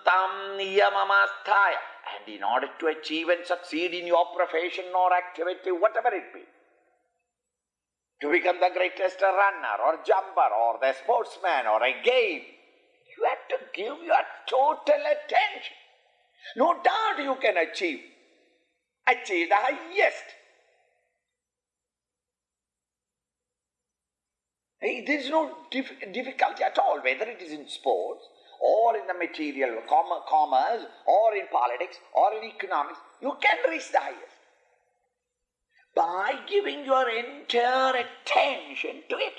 Tam niyamamasthaya. And in order to achieve and succeed in your profession or activity, whatever it be, to become the greatest runner or jumper or the sportsman or a game, you have to give your total attention. No doubt you can achieve the highest. There is no difficulty at all, whether it is in sports or in the material commerce or in politics or in economics. You can reach the highest by giving your entire attention to it.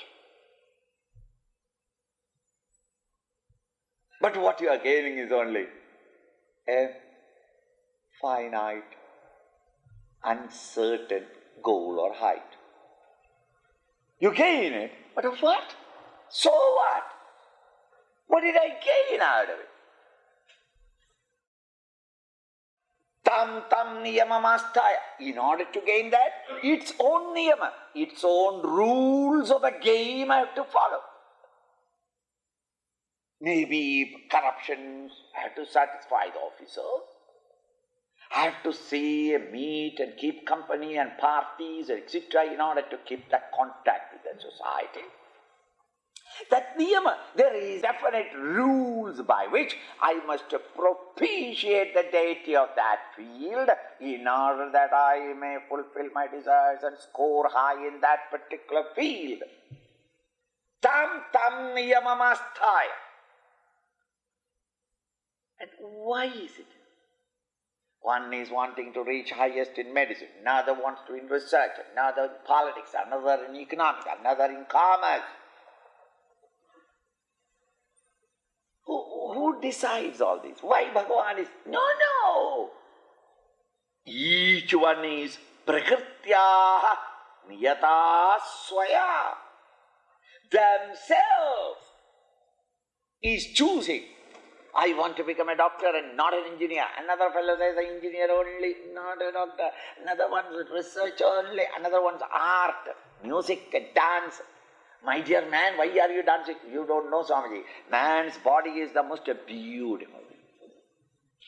But what you are gaining is only a finite, uncertain goal or height. You gain it, but of what? So what? What did I gain out of it? Tam niyamamasthaya. In order to gain that, its own niyama, its own rules of the game I have to follow. Maybe corruptions, I have to satisfy the officers. I have to see, meet and keep company and parties, etc. in order to keep that contact with the society. That niyama, there is definite rules by which I must propitiate the deity of that field in order that I may fulfill my desires and score high in that particular field. Tam niyamamasthaya. And why is it? One is wanting to reach highest in medicine, another wants to in research, another in politics, another in economics, another in commerce. Who decides all this? Why Bhagavan is? No. Each one is prakrityaha niyata swaya. Themselves is choosing. I want to become a doctor and not an engineer. Another fellow says an engineer only, not a doctor. Another one's research only. Another one's art, music and dance. My dear man, why are you dancing? You don't know, Swamiji. Man's body is the most beautiful.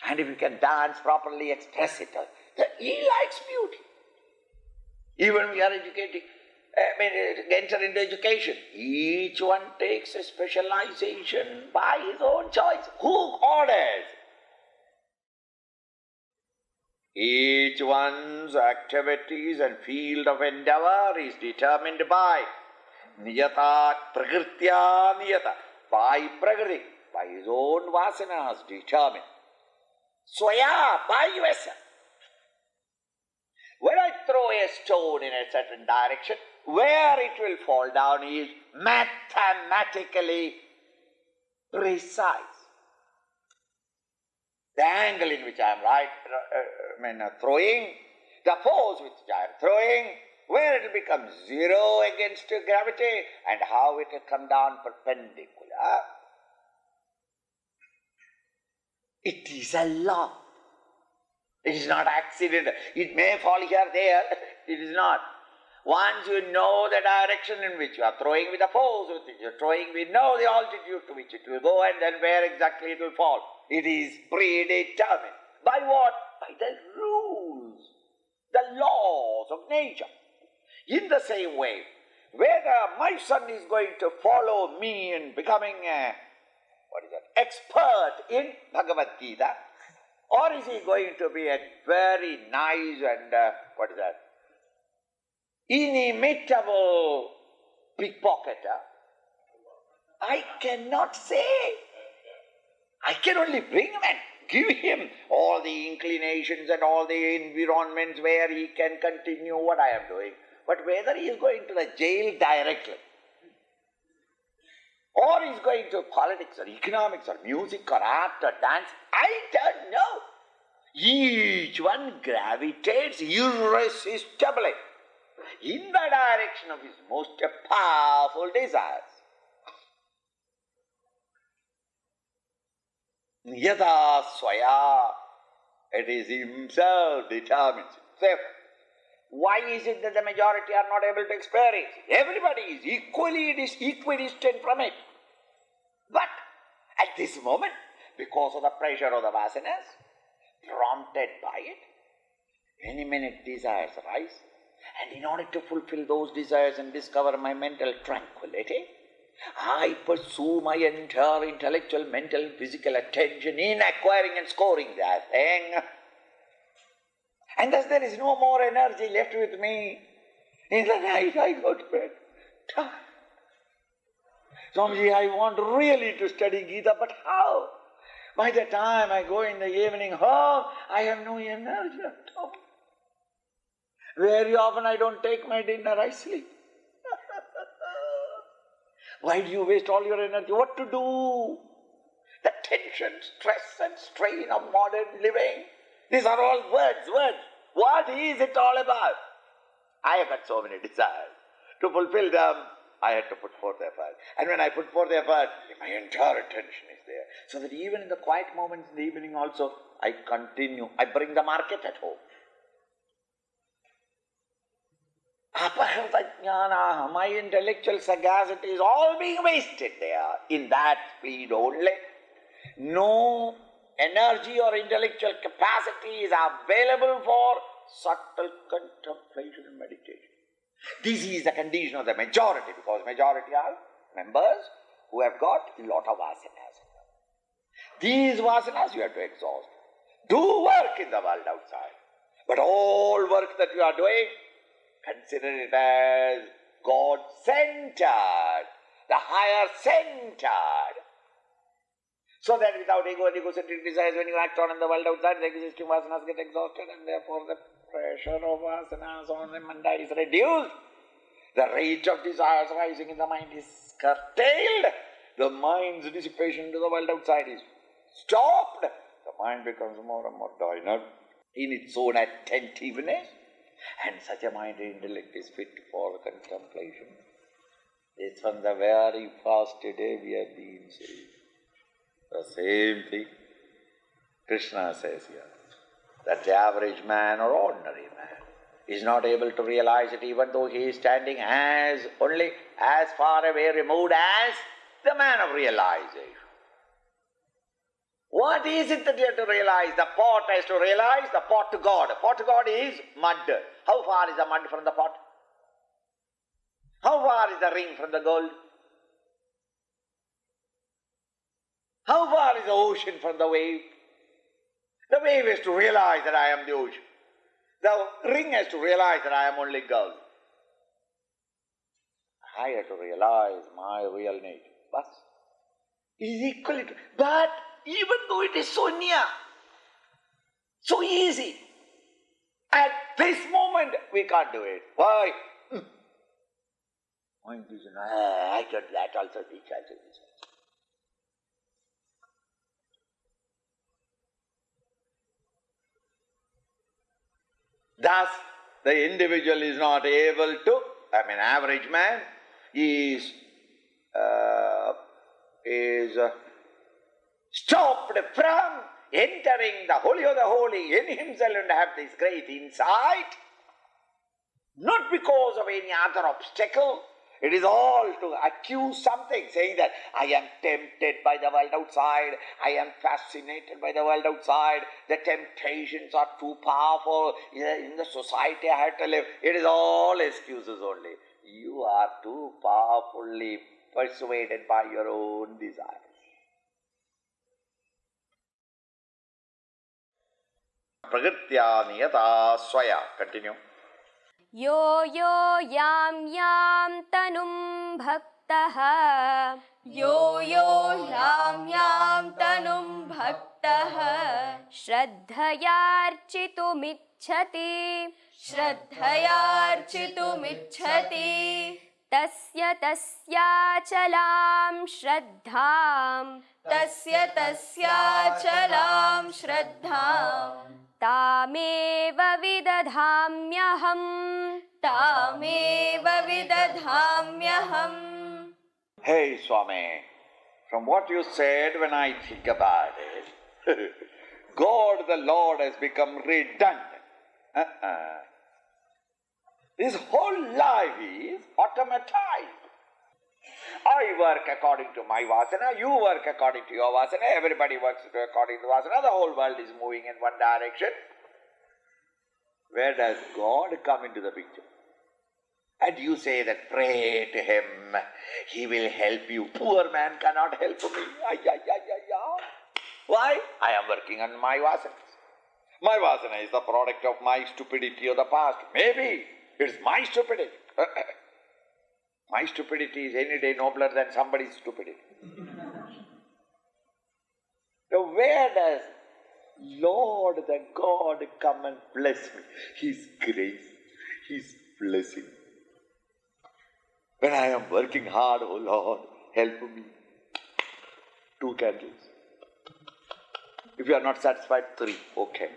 And if you can dance properly, express it, he likes beauty. Even we are educating, enter into education. Each one takes a specialization by his own choice. Who orders? Each one's activities and field of endeavor is determined by niyata prakritya niyata, by prakriti, by his own vasanas determined. Swaya, by yourself. When I throw a stone in a certain direction, where it will fall down is mathematically precise. The angle in which I am throwing, the force which I am throwing, where it will become zero against gravity and how it will come down perpendicular. It is a law. It is not accidental. It may fall here, there. It is not. Once you know the direction in which you are throwing with the force with which you are throwing, we know the altitude to which it will go and then where exactly it will fall. It is predetermined. By what? By the rules, the laws of nature. In the same way, whether my son is going to follow me in becoming a expert in Bhagavad Geeta, or is he going to be a very nice and inimitable pickpocketer? I cannot say. I can only bring him and give him all the inclinations and all the environments where he can continue what I am doing. But whether he is going to the jail directly, or he is going to politics or economics or music or art or dance, I don't know. Each one gravitates irresistibly in the direction of his most powerful desires. Yada swaya, it is himself determines it. Why is it that the majority are not able to experience it? Everybody is equidistant from it. But at this moment, because of the pressure of the vasanas, prompted by it, any minute desires rise, and in order to fulfill those desires and discover my mental tranquility, I pursue my entire intellectual, mental, physical attention in acquiring and scoring that thing. And thus there is no more energy left with me. In the night I go to bed, tired. Swamiji, I want really to study Gita, but how? By the time I go in the evening home, I have no energy at all. Very often I don't take my dinner, I sleep. Why do you waste all your energy? What to do? The tension, stress and strain of modern living. These are all words. What is it all about? I have got so many desires. To fulfill them, I had to put forth effort. And when I put forth effort, my entire attention is there. So that even in the quiet moments in the evening also, I continue. I bring the market at home. Aparatha my intellectual sagacity is all being wasted there. In that speed only. No energy or intellectual capacity is available for subtle contemplation and meditation. This is the condition of the majority, because majority are members who have got a lot of vasanas. These vasanas you have to exhaust. Do work in the world outside. But all work that you are doing, consider it as God-centered, the higher-centered. So that without ego and egocentric desires, when you act on in the world outside, the existing vasanas get exhausted, and therefore the pressure of vasanas on the manda is reduced. The rate of desires rising in the mind is curtailed. The mind's dissipation into the world outside is stopped. The mind becomes more and more dominant in its own attentiveness, and such a mind and intellect is fit for contemplation. It's from the very first day we have been saved. The same thing Krishna says here, that the average man or ordinary man is not able to realize it, even though he is standing only as far away removed as the man of realization. What is it that you have to realize? The pot has to realize the pot to God. The pot to God is mud. How far is the mud from the pot? How far is the ring from the gold? How far is the ocean from the wave? The wave has to realize that I am the ocean. The ring has to realize that I am only gold. I have to realize my real nature. But it is equally true. But even though it is so near, so easy, at this moment we can't do it. Why? I can that also, this also, this also. Thus, the individual is not able to, average man is stopped from entering the holy of the holy in himself and have this great insight, not because of any other obstacle. It is all to accuse something, saying that I am tempted by the world outside, I am fascinated by the world outside, the temptations are too powerful, in the society I have to live. It is all excuses only. You are too powerfully persuaded by your own desires. Prakrtya niyata swaya. Continue. Yo yo yam yam tanum bhaktaha. Yo yo yam yam tanum bhaktaha. Shraddhayarchitumicchati. Shraddhayarchitumicchati. Tasya tasyachalam shraddham. Tasya tasyachalam shraddham. Tameva vidadhamyaham. Tameva vidadhamyaham. Hey Swami, from what you said, when I think about it, God the Lord has become redundant. His whole life is automatized. I work according to my vasana, you work according to your vasana, everybody works according to vasana, the whole world is moving in one direction. Where does God come into the picture? And you say that pray to him, he will help you. Poor man cannot help me. Why? I am working on my vasanas. My vasana is the product of my stupidity of the past. Maybe it's my stupidity. My stupidity is any day nobler than somebody's stupidity. Now where does Lord the God come and bless me? His grace, His blessing. When I am working hard, oh Lord, help me. 2 candles. If you are not satisfied, 3. Okay.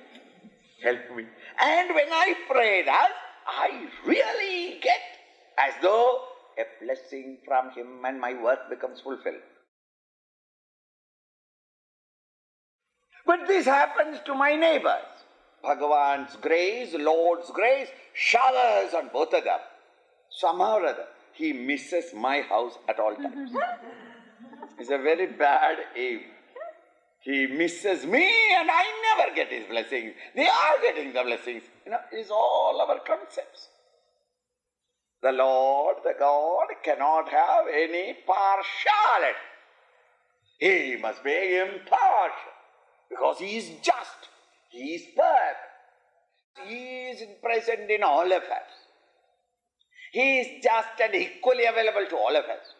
Help me. And when I pray that, I really get as though a blessing from him and my work becomes fulfilled. But this happens to my neighbors. Bhagavan's grace, Lord's grace, showers on both of them. Somehow or other, he misses my house at all times. It's a very bad aim. He misses me and I never get his blessings. They are getting the blessings. It's all our concepts. The Lord, the God, cannot have any partiality. He must be impartial because He is just. He is perfect. He is present in all of us. He is just and equally available to all of us.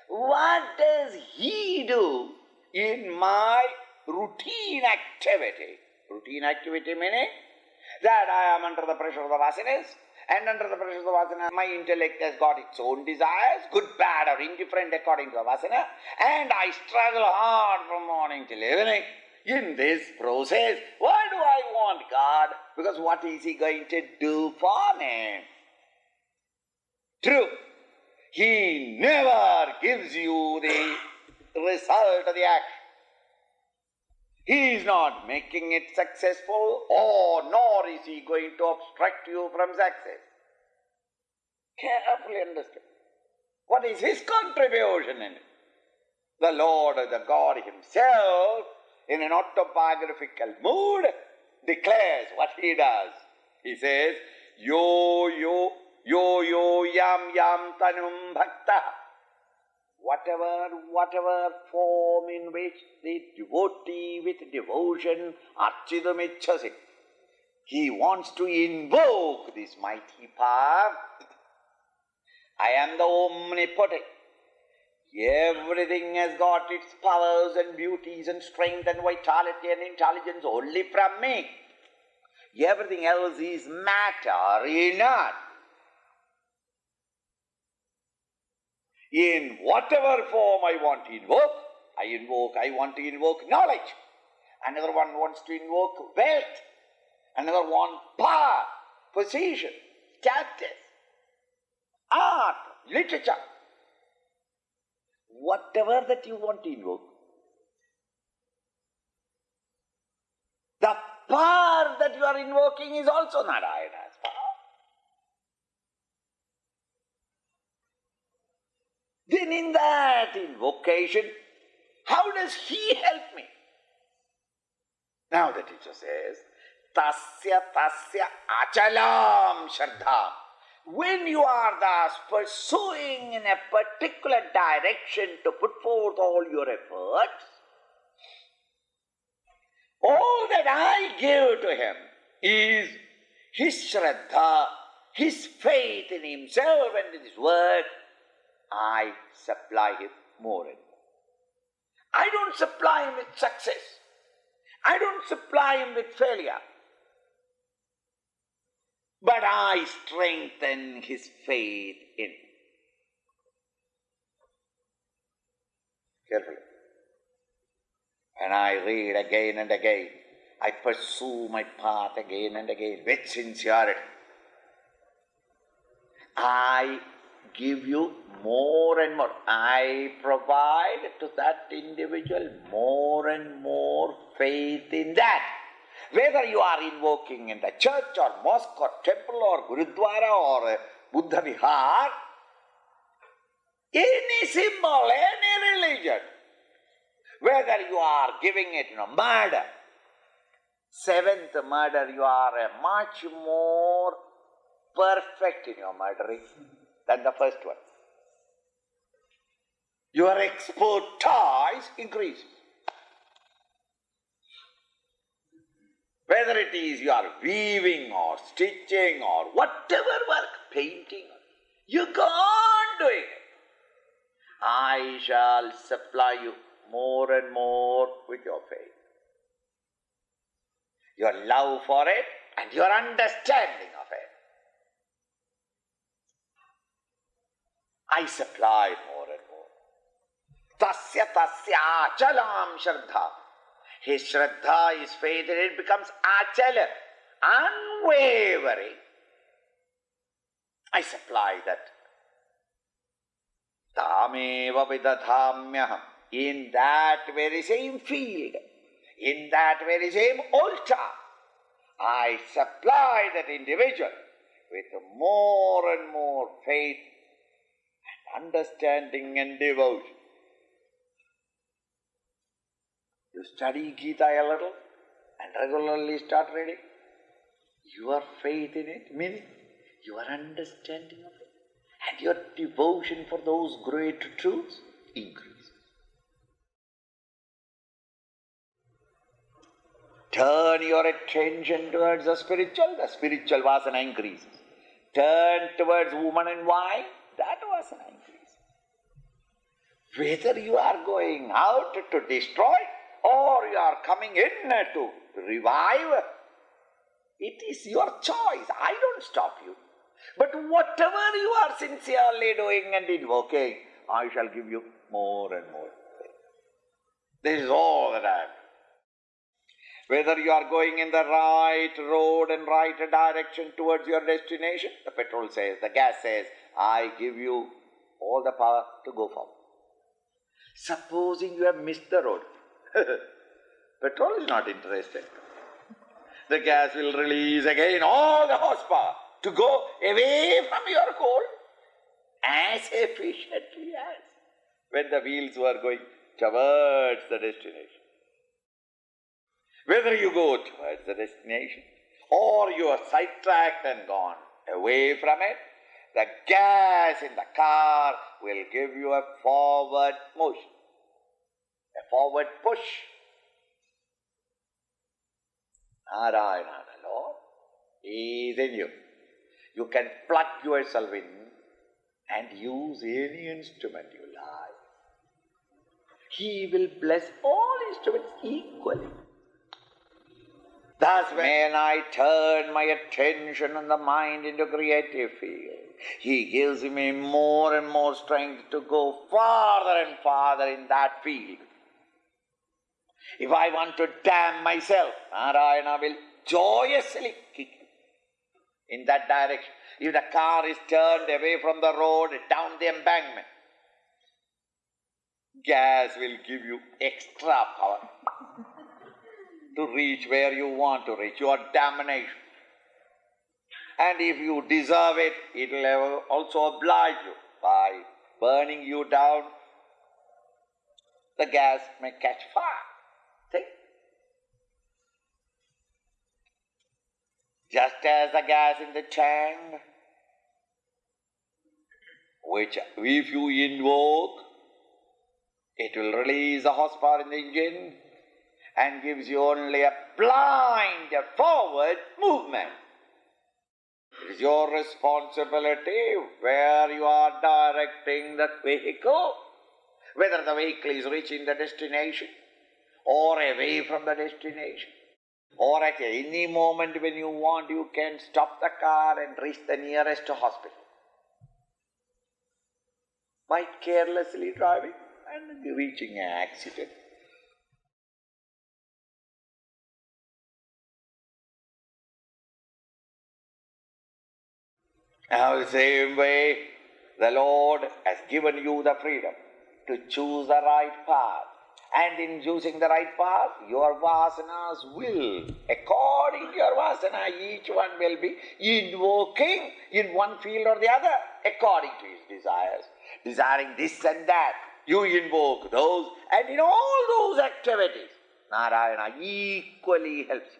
What does He do in my routine activity? Routine activity meaning that I am under the pressure of the vasanas, and under the pressure of the vasana, my intellect has got its own desires, good, bad or indifferent according to the vasana, and I struggle hard from morning till evening. In this process, why do I want God? Because what is He going to do for me? True, He never gives you the result of the action. He is not making it successful, or nor is He going to obstruct you from success. Carefully understand. What is His contribution in it? The Lord, the God Himself, in an autobiographical mood, declares what He does. He says, Yo yo yam yam tanum bhakta. Whatever form in which the devotee with devotion archidam ichchasi, he wants to invoke this mighty power. I am the omnipotent. Everything has got its powers and beauties and strength and vitality and intelligence only from me. Everything else is matter, inert. In whatever form I want to invoke, I want to invoke knowledge. Another one wants to invoke wealth. Another one power, position, status, art, literature. Whatever that you want to invoke, the power that you are invoking is also Narayana's power. Then in that invocation, how does He help me? Now the teacher says, Tasya achalam shraddha. When you are thus pursuing in a particular direction to put forth all your efforts, all that I give to Him is his Shraddha, his faith in himself and in his work. I supply him more and more. I don't supply him with success. I don't supply him with failure. But I strengthen his faith in him. Carefully. And I read again and again. I pursue my path again and again with sincerity. I give you more and more. I provide to that individual more and more faith in that. Whether you are invoking in the church or mosque or temple or Gurudwara or Buddha Vihar, any symbol, any religion, whether you are giving it murder, seventh murder, you are much more perfect in your murdering than the first one. Your expertise increases. Whether it is you are weaving or stitching or whatever work, painting, you go on doing it. I shall supply you more and more with your faith, your love for it and your understanding of it. I supply more and more. Tasya tasya achalam shraddha. His shraddha, his faith in it becomes achala, unwavering. I supply that. Tameva vidadhamyaham. In that very same field, in that very same altar, I supply that individual with more and more faith and understanding and devotion. You study Gita a little and regularly start reading. Your faith in it, meaning your understanding of it, and your devotion for those great truths increases. Turn your attention towards the spiritual vasana increases. Turn towards woman and wine, that vasana increases. Whether you are going out to destroy or you are coming in to revive, it is your choice. I don't stop you. But whatever you are sincerely doing and invoking, I shall give you more and more. This is all that I am. Whether you are going in the right road and right direction towards your destination, the petrol says, the gas says, I give you all the power to go forward. Supposing you have missed the road, petrol is not interested. The gas will release again all the horsepower to go away from your goal as efficiently as when the wheels were going towards the destination. Whether you go towards the destination or you are sidetracked and gone away from it, the gas in the car will give you a forward motion, a forward push. Narayana, the Lord, is in you. You can plug yourself in and use any instrument you like. He will bless all instruments equally. Thus, when I turn my attention and the mind into creative field, He gives me more and more strength to go farther and farther in that field. If I want to damn myself, Narayana will joyously kick in that direction. If the car is turned away from the road, down the embankment, gas will give you extra power to reach where you want to reach, your damnation. And if you deserve it, it will also oblige you by burning you down. The gas may catch fire. See? Just as the gas in the tank, which if you invoke, it will release the horsepower in the engine, and gives you only a blind forward movement. It is your responsibility where you are directing that vehicle, whether the vehicle is reaching the destination or away from the destination, or at any moment when you want, you can stop the car and reach the nearest hospital. By carelessly driving and reaching an accident. Now, the same way, the Lord has given you the freedom to choose the right path. And in choosing the right path, your vasanas will, according to your vasana, each one will be invoking in one field or the other, according to his desires. Desiring this and that, you invoke those, and in all those activities, Narayana equally helps you.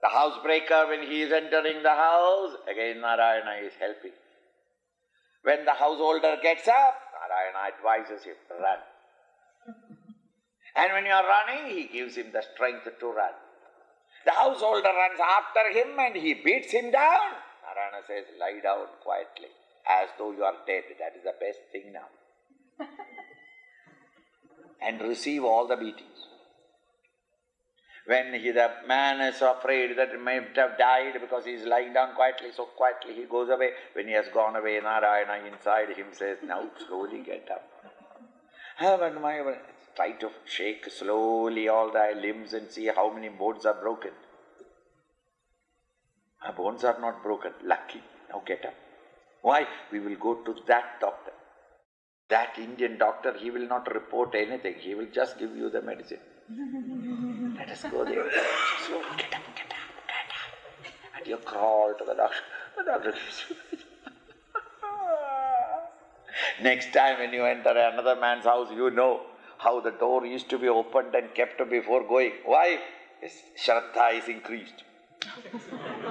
The housebreaker, when he is entering the house, again Narayana is helping. When the householder gets up, Narayana advises him to run. And when you are running, he gives him the strength to run. The householder runs after him and he beats him down. Narayana says, lie down quietly, as though you are dead. That is the best thing now. And receive all the beatings. When the man is afraid that he may have died because he is lying down quietly, so quietly he goes away. When he has gone away, Narayana inside him says, now slowly get up. Try to shake slowly all thy limbs and see how many bones are broken. Our bones are not broken. Lucky. Now get up. Why? We will go to that doctor. That Indian doctor, he will not report anything. He will just give you the medicine. Let us go there. Slowly, get up. And you crawl to the doctor. The doctor gives you. Next time when you enter another man's house, you know how the door used to be opened and kept before going. Why? His Shraddha is increased.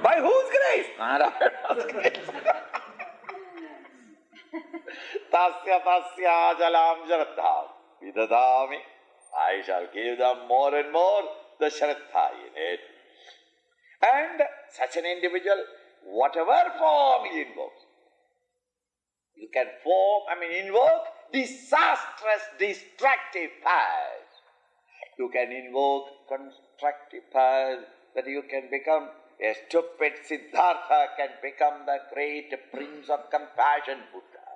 By whose grace? Narayana's grace. Tasya tasya jalam Shraddha vidadami. I shall give them more and more the Shraddha in it. And such an individual, whatever form he invokes, you can invoke disastrous, destructive powers. You can invoke constructive powers, that you can become a stupid Siddhartha, can become the great Prince of Compassion Buddha.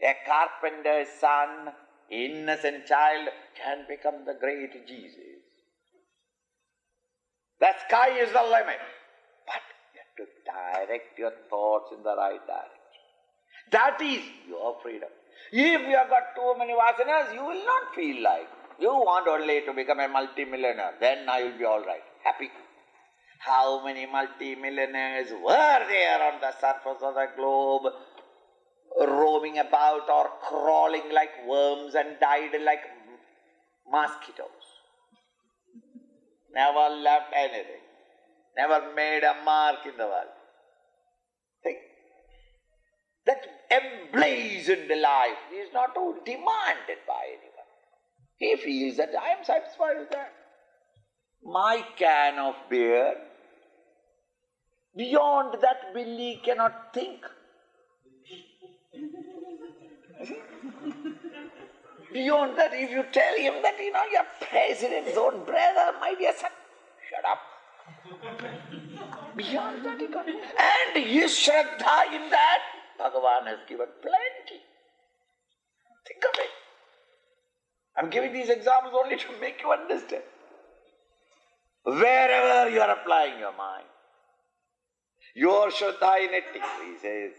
A carpenter's son, innocent child, can become the great Jesus. The sky is the limit, but you have to direct your thoughts in the right direction. That is your freedom. If you have got too many vasanas, you will not feel like. You want only to become a multi-millionaire, then I will be all right, happy. How many multi-millionaires were there on the surface of the globe, roaming about or crawling like worms and died like mosquitoes? Never left anything, never made a mark in the world. Think. That emblazoned life is not demanded by anyone. He feels that I am satisfied with that. My can of beer, beyond that Billy cannot think. Beyond that, if you tell him that, your president's own brother, my dear son, shut up. Beyond that, he can't. And his Shraddha in that, Bhagavan has given plenty. Think of it. I'm giving these examples only to make you understand. Wherever you are applying your mind, your Shraddha in it, he says,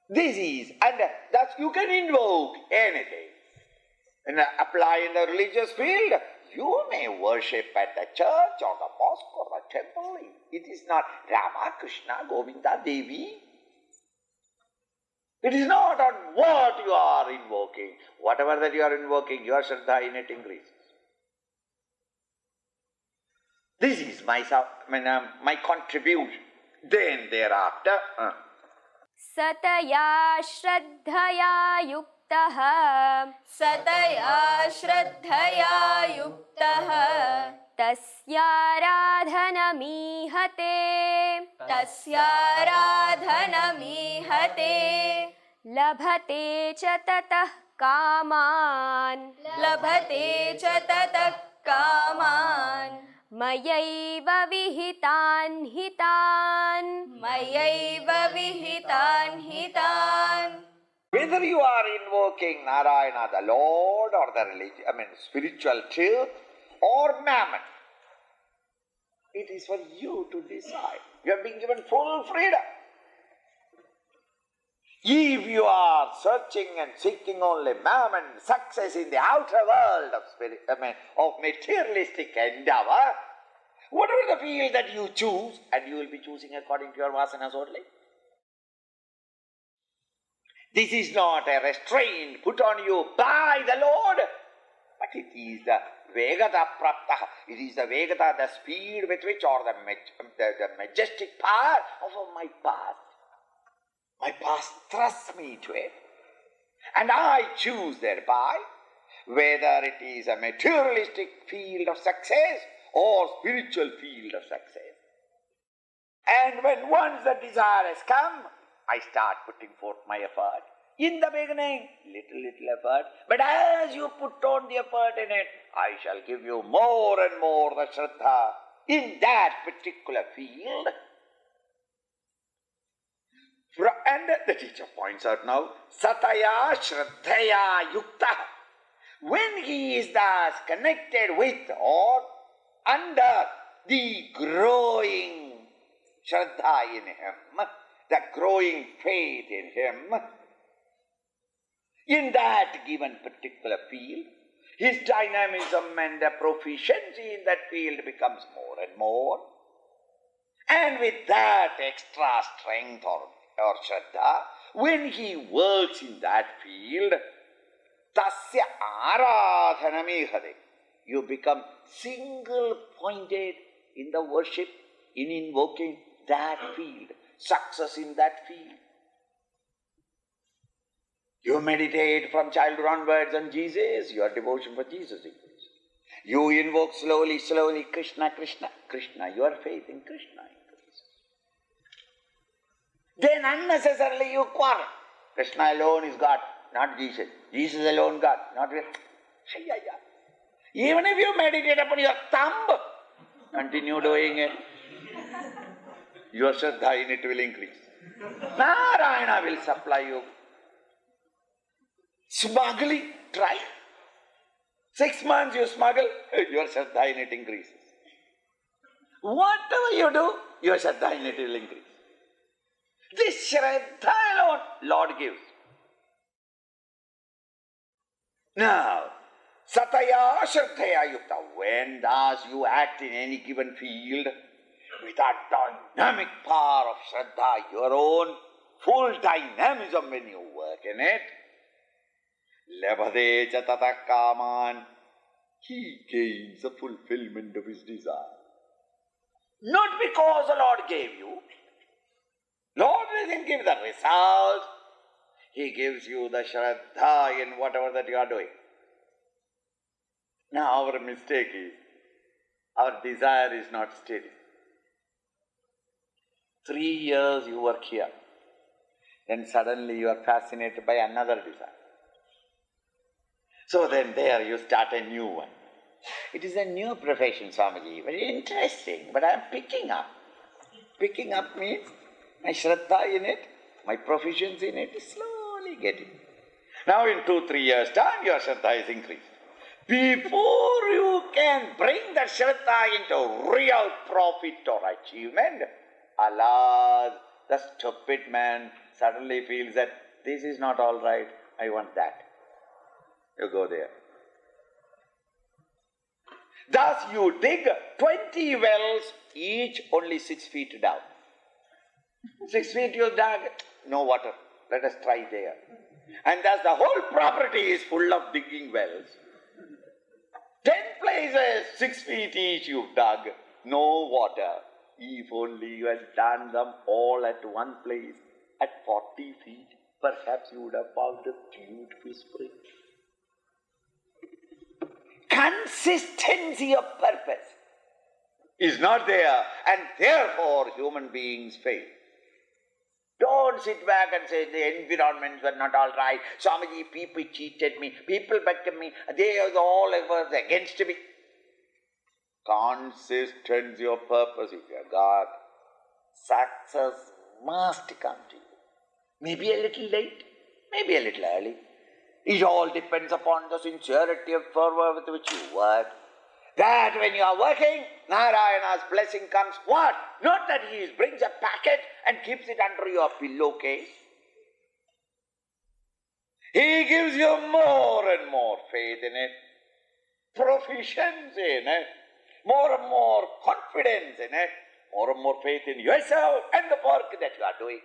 this is, and thus you can invoke anything. And apply in the religious field, you may worship at the church or the mosque or the temple. It is not Rama, Krishna, Govinda, Devi. It is not on what you are invoking. Whatever that you are invoking, your Shraddha in it increases. This is my contribution. Then thereafter, Sataya Shraddhaya Yukta युक्तः सतया श्रद्धया युक्तः तस्याराधनमीहते लभते च ततः कामान् मयैव विहितान् हितान् Whether you are invoking Narayana, the Lord, or the spiritual truth, or Mammon, it is for you to decide. You have been given full freedom. If you are searching and seeking only Mammon, success in the outer world of materialistic endeavor, whatever the field that you choose, and you will be choosing according to your vasanas only. This is not a restraint put on you by the Lord, but it is the Vegata Prapta. It is the Vegata, the speed with which, or the majestic power of my past. My past thrusts me to it, and I choose thereby whether it is a materialistic field of success or spiritual field of success. And when once the desire has come, I start putting forth my effort. In the beginning, little effort, but as you put on the effort in it, I shall give you more and more the Shraddha in that particular field. And the teacher points out now, Sataya Shraddhaya Yukta. When he is thus connected with or under the growing Shraddha in him, the growing faith in him, in that given particular field, his dynamism and the proficiency in that field becomes more and more. And with that extra strength or Shraddha, when he works in that field, tasya aradhanamihade, you become single-pointed in the worship, in invoking that field, success in that field. You meditate from childhood onwards on Jesus, your devotion for Jesus increases. You invoke slowly, Krishna, your faith in Krishna increases. Then unnecessarily you quarrel. Krishna alone is God, not Jesus. Jesus alone God, not with. Even if you meditate upon your thumb, continue doing it. Your Shraddha in it will increase. Narayana will supply you. Smuggling, try. 6 months you smuggle, your Shraddha in it increases. Whatever you do, your Shraddha in it will increase. This Shraddha alone, Lord gives. Now, Sataya Shraddhaya Yukta, when thus you act in any given field, with that dynamic power of Shraddha, your own full dynamism when you work in it, Labhade cha tata kaman, he gains the fulfillment of his desire. Not because the Lord gave you. Lord doesn't give the result. He gives you the Shraddha in whatever that you are doing. Now our mistake is, our desire is not steady. 3 years you work here, then suddenly you are fascinated by another desire. So then there you start a new one. It is a new profession, Swamiji, very interesting, but I am picking up. Picking up means my Shraddha in it, my proficiency in it is slowly getting. Now in 2-3 years' time, your Shraddha is increased. Before you can bring that Shraddha into real profit or achievement, alas, the stupid man suddenly feels that this is not all right, I want that. You go there. Thus you dig 20 wells, each only 6 feet down. 6 feet you dug, no water. Let us try there. And thus the whole property is full of digging wells. 10 places, 6 feet each you dug, no water. If only you had done them all at one place at 40 feet, perhaps you would have found a beautiful spring. Consistency of purpose is not there, and therefore human beings fail. Don't sit back and say the environments were not all right. Swamiji, people cheated me, people betrayed me, they are all against me. Consistency of purpose, if you have got, success must come to you. Maybe a little late, maybe a little early. It all depends upon the sincerity of fervor with which you work. That when you are working, Narayana's blessing comes. What? Not that he brings a packet and keeps it under your pillowcase. He gives you more and more faith in it, proficiency in it, more and more confidence in it, more and more faith in yourself and the work that you are doing.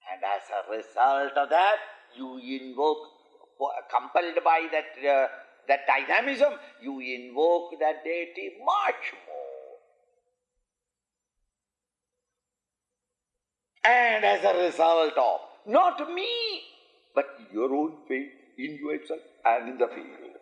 And as a result of that, you invoke, compelled by that dynamism, you invoke that deity much more. And as a result of, not me, but your own faith in yourself and in the field.